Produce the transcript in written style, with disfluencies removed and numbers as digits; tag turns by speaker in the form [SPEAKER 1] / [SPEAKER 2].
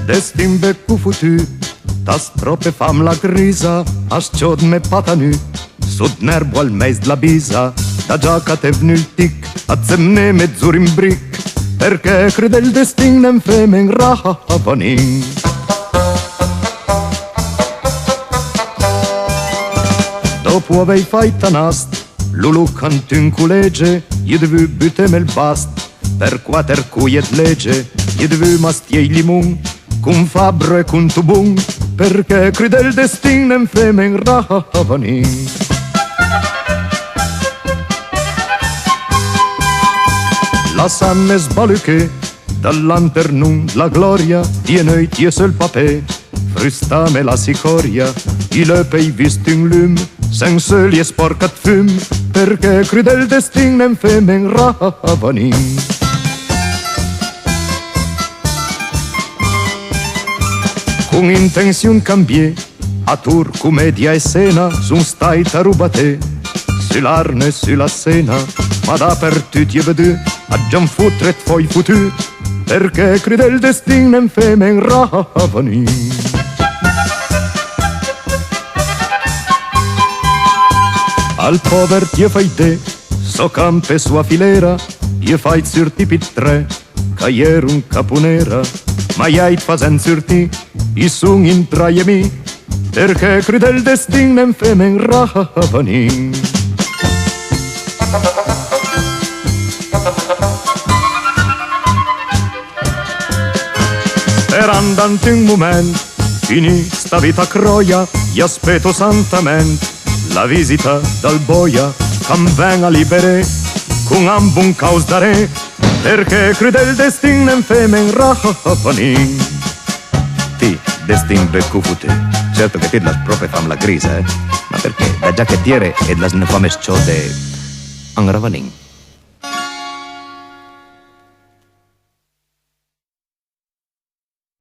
[SPEAKER 1] Destin becou foutu, tas trope fam la grisa, asciod me pata nu, sud nerbo al meis de la bisa, da giaca te venu il tic, a zemne mezzur in bric, perché crede il destin nem femen ravanin. Dopo avei faita nast, Lulu cant un culege, io devu butem il bast, per quater cuiet lege, io devu mastiei limun, cum fabbro e cum tubun, perché crede il destin nem femen ravanin. La sanne sbaluche, dal lanternum la gloria, tiene tie seul papé, frustame la sicoria, il pei vist un lum, sen seul e sporcat fum, perché crede il destin nem femen ravanin. Con intenzion cambier, a tour commedia e scena, son stai a rubate, sull'arne e sulla sena, ma dappertutto io vedo, a già fotret foi foutu, perché crede il destin nem femen ravanin. Al pover tie fai de, so campe sua filera, ie fai zurti pit tre, ca ier un caponera, ma iait fasen zurti, i sun in traie mi, perché crede il destin nem femen ravanin. Sperandant un moment, finì sta vita croia, io aspetto santament la visita dal boia, cam ven a libere, con ambun caus dare, perché crede il destin nem femen ravanin.
[SPEAKER 2] Ti, destin beccu fute, certo che ti las prope fam la grisa, ma perché? Da giachettiere e las ne fames ciò de an ravanin.